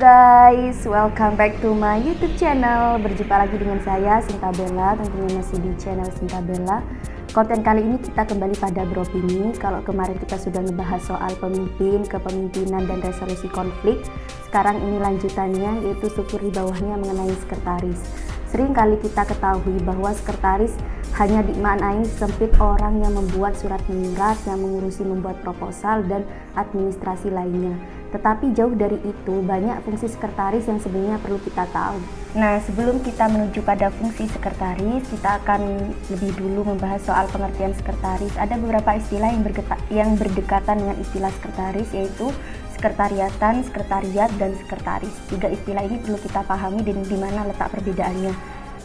Guys, welcome back to my YouTube channel. Berjumpa lagi dengan saya Sinta Bella, tentunya masih di channel Sinta Bella. Konten kali ini kita kembali pada beropini. Kalau kemarin kita sudah ngebahas soal pemimpin, kepemimpinan dan resolusi konflik, sekarang ini lanjutannya yaitu struktur di bawahnya mengenai sekretaris. Sering kali kita ketahui bahwa sekretaris hanya dimaknai sempit orang yang membuat surat menyurat, yang mengurusi membuat proposal dan administrasi lainnya. Tetapi jauh dari itu, banyak fungsi sekretaris yang sebenarnya perlu kita tahu. Nah, sebelum kita menuju pada fungsi sekretaris, kita akan lebih dulu membahas soal pengertian sekretaris. Ada beberapa istilah yang berdekatan dengan istilah sekretaris, yaitu sekretariatan, sekretariat, dan sekretaris. Tiga istilah ini perlu kita pahami dan di mana letak perbedaannya.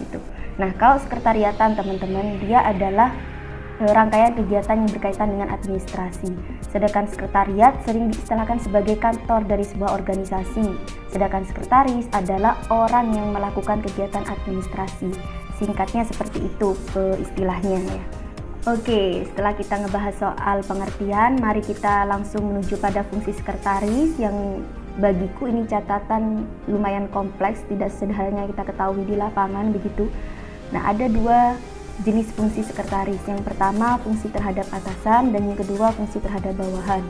Gitu. Nah, kalau sekretariatan, teman-teman, dia adalah rangkaian kegiatan yang berkaitan dengan administrasi. Sedangkan sekretariat sering diistilahkan sebagai kantor dari sebuah organisasi. Sedangkan sekretaris adalah orang yang melakukan kegiatan administrasi. Singkatnya seperti itu istilahnya ya. Oke, setelah kita ngebahas soal pengertian, mari kita langsung menuju pada fungsi sekretaris yang bagiku ini catatan lumayan kompleks, tidak sederhana kita ketahui di lapangan begitu. Nah, ada dua jenis fungsi sekretaris. Yang pertama fungsi terhadap atasan dan yang kedua fungsi terhadap bawahan.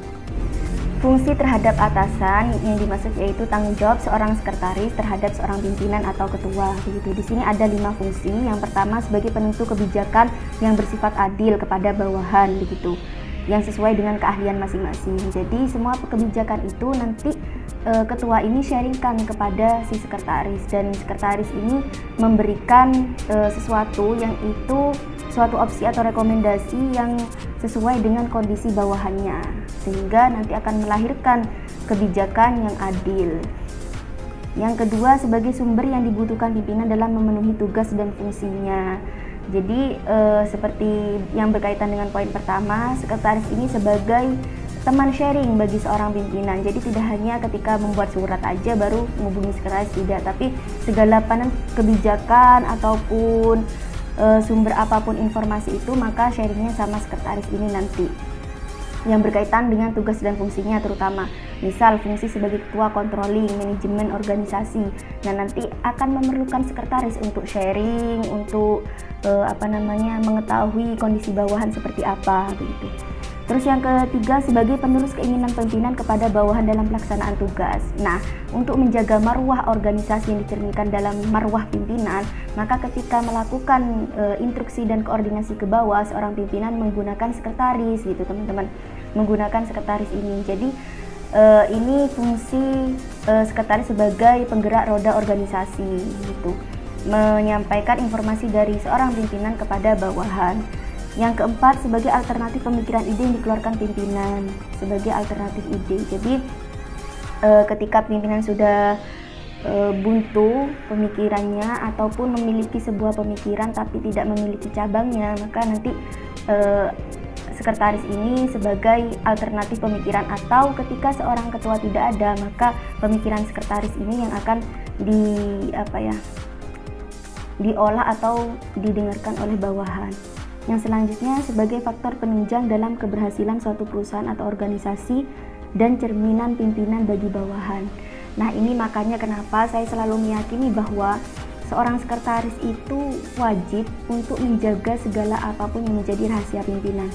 Fungsi terhadap atasan yang dimaksud yaitu tanggung jawab seorang sekretaris terhadap seorang pimpinan atau ketua. Begitu. Di sini ada 5 fungsi. Yang pertama sebagai penentu kebijakan yang bersifat adil kepada bawahan begitu, yang sesuai dengan keahlian masing-masing. Jadi semua kebijakan itu nanti ketua ini sharingkan kepada si sekretaris, dan sekretaris ini memberikan sesuatu yang itu suatu opsi atau rekomendasi yang sesuai dengan kondisi bawahannya, sehingga nanti akan melahirkan kebijakan yang adil. Yang kedua sebagai sumber yang dibutuhkan pimpinan dalam memenuhi tugas dan fungsinya. Jadi seperti yang berkaitan dengan poin pertama, sekretaris ini sebagai teman sharing bagi seorang pimpinan. Jadi tidak hanya ketika membuat surat aja baru menghubungi sekretaris, tidak, tapi segala kebijakan ataupun sumber apapun informasi itu maka sharingnya sama sekretaris ini nanti, yang berkaitan dengan tugas dan fungsinya terutama. Misal fungsi sebagai ketua controlling, manajemen organisasi. Nah, nanti akan memerlukan sekretaris untuk sharing, untuk mengetahui kondisi bawahan seperti apa begitu. Terus yang ketiga sebagai penerus keinginan pimpinan kepada bawahan dalam pelaksanaan tugas. Nah, untuk menjaga marwah organisasi yang dicerminkan dalam marwah pimpinan, maka ketika melakukan instruksi dan koordinasi ke bawah, seorang pimpinan menggunakan sekretaris gitu, teman-teman. Menggunakan sekretaris ini. Jadi ini fungsi sekretaris sebagai penggerak roda organisasi gitu. Menyampaikan informasi dari seorang pimpinan kepada bawahan. Yang keempat sebagai alternatif pemikiran ide yang dikeluarkan pimpinan, sebagai alternatif ide. Jadi ketika pimpinan sudah buntu pemikirannya ataupun memiliki sebuah pemikiran tapi tidak memiliki cabangnya, maka nanti sekretaris ini sebagai alternatif pemikiran, atau ketika seorang ketua tidak ada, maka pemikiran sekretaris ini yang akan diolah atau didengarkan oleh bawahan. Yang selanjutnya sebagai faktor penunjang dalam keberhasilan suatu perusahaan atau organisasi dan cerminan pimpinan bagi bawahan. Nah, ini makanya kenapa saya selalu meyakini bahwa seorang sekretaris itu wajib untuk menjaga segala apapun yang menjadi rahasia pimpinan.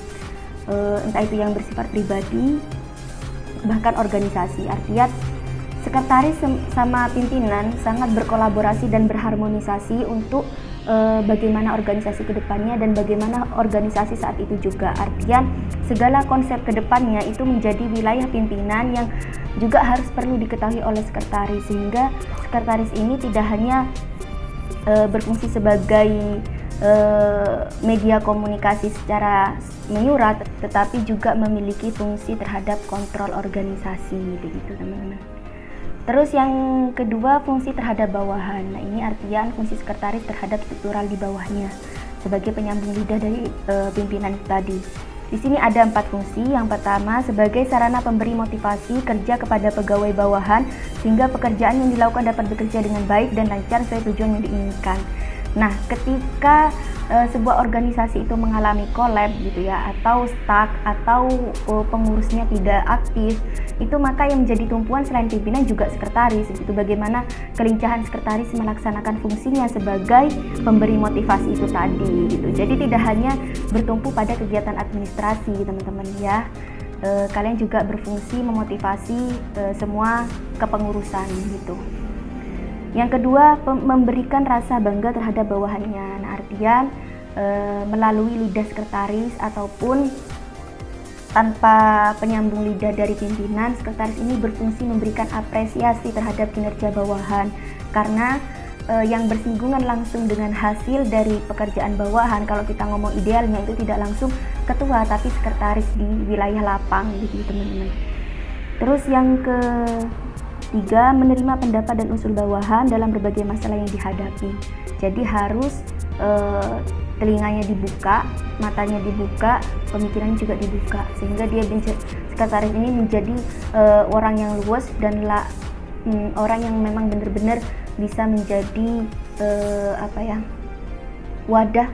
Entah itu yang bersifat pribadi, bahkan organisasi. Artinya sekretaris sama pimpinan sangat berkolaborasi dan berharmonisasi untuk bagaimana organisasi kedepannya dan bagaimana organisasi saat itu juga. Artian segala konsep kedepannya itu menjadi wilayah pimpinan yang juga harus perlu diketahui oleh sekretaris, sehingga sekretaris ini tidak hanya berfungsi sebagai media komunikasi secara menyurat, tetapi juga memiliki fungsi terhadap kontrol organisasi begitu, teman-teman. Terus yang kedua fungsi terhadap bawahan. Nah, ini artian fungsi sekretaris terhadap struktural di bawahnya. sebagai penyambung lidah dari pimpinan tadi. Di sini ada 4 fungsi. Yang pertama, sebagai sarana pemberi motivasi kerja kepada pegawai bawahan sehingga pekerjaan yang dilakukan dapat bekerja dengan baik dan lancar sesuai tujuan yang diinginkan. Nah, ketika sebuah organisasi itu mengalami kolab gitu ya, atau stuck, atau pengurusnya tidak aktif, itu maka yang menjadi tumpuan selain pimpinan juga sekretaris. Itu bagaimana kelincahan sekretaris melaksanakan fungsinya sebagai pemberi motivasi itu tadi gitu. Jadi tidak hanya bertumpu pada kegiatan administrasi teman-teman ya. Kalian juga berfungsi memotivasi semua kepengurusan gitu. Yang kedua, memberikan rasa bangga terhadap bawahannya. Nah, artian melalui lidah sekretaris ataupun tanpa penyambung lidah dari pimpinan, sekretaris ini berfungsi memberikan apresiasi terhadap kinerja bawahan. Karena yang bersinggungan langsung dengan hasil dari pekerjaan bawahan, kalau kita ngomong idealnya itu tidak langsung ketua tapi sekretaris di wilayah lapang gitu teman-teman. Terus yang ketiga, menerima pendapat dan usul bawahan dalam berbagai masalah yang dihadapi. Jadi harus telinganya dibuka, matanya dibuka, pemikirannya juga dibuka, sehingga dia sekretaris ini menjadi orang yang luas dan orang yang memang benar-benar bisa menjadi wadah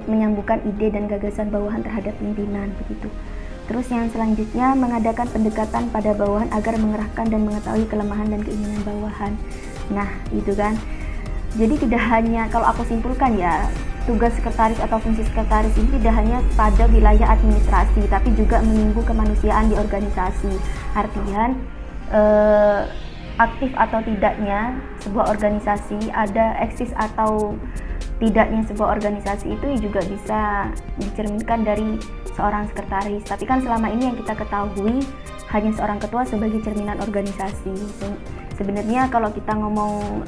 menyambungkan ide dan gagasan bawahan terhadap pimpinan begitu. Terus yang selanjutnya, mengadakan pendekatan pada bawahan agar mengerahkan dan mengetahui kelemahan dan keinginan bawahan. Nah, itu kan. Jadi tidak hanya, kalau aku simpulkan ya, tugas sekretaris atau fungsi sekretaris ini tidak hanya pada wilayah administrasi, tapi juga menyinggung kemanusiaan di organisasi. Artian aktif atau tidaknya sebuah organisasi, ada eksis atau tidaknya sebuah organisasi itu juga bisa dicerminkan dari seorang sekretaris. Tapi kan selama ini yang kita ketahui hanya seorang ketua sebagai cerminan organisasi. Sebenarnya kalau kita ngomong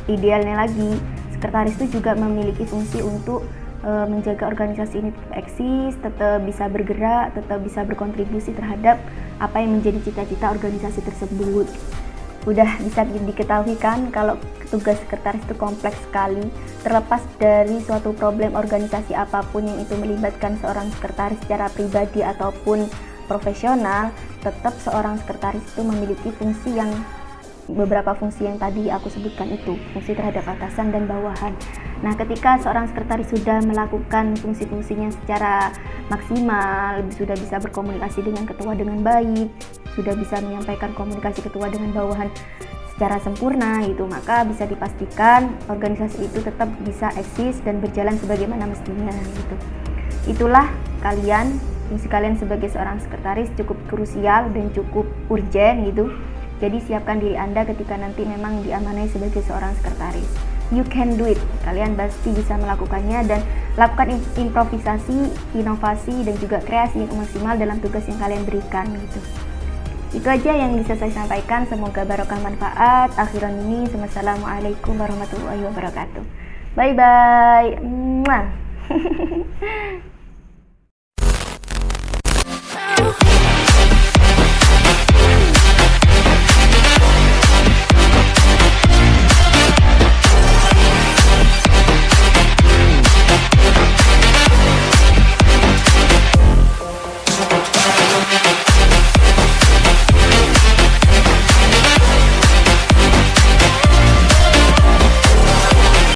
idealnya lagi, sekretaris itu juga memiliki fungsi untuk menjaga organisasi ini tetap eksis, tetap bisa bergerak, tetap bisa berkontribusi terhadap apa yang menjadi cita-cita organisasi tersebut. Udah bisa diketahui kan kalau tugas sekretaris itu kompleks sekali. Terlepas dari suatu problem organisasi apapun yang itu melibatkan seorang sekretaris secara pribadi ataupun profesional, tetap seorang sekretaris itu memiliki fungsi yang beberapa fungsi yang tadi aku sebutkan itu, fungsi terhadap atasan dan bawahan. Nah, ketika seorang sekretaris sudah melakukan fungsi-fungsinya secara maksimal, sudah bisa berkomunikasi dengan ketua dengan baik, sudah bisa menyampaikan komunikasi ketua dengan bawahan secara sempurna gitu, maka bisa dipastikan organisasi itu tetap bisa eksis dan berjalan sebagaimana mestinya gitu. Itulah fungsi kalian sebagai seorang sekretaris cukup krusial dan cukup urgen gitu. Jadi siapkan diri Anda ketika nanti memang diamanai sebagai seorang sekretaris. You can do it. Kalian pasti bisa melakukannya dan lakukan improvisasi, inovasi dan juga kreasi yang maksimal dalam tugas yang kalian berikan gitu. Itu aja yang bisa saya sampaikan. Semoga barokah manfaat. Akhiran ini, wassalamualaikum warahmatullahi wabarakatuh. Bye bye.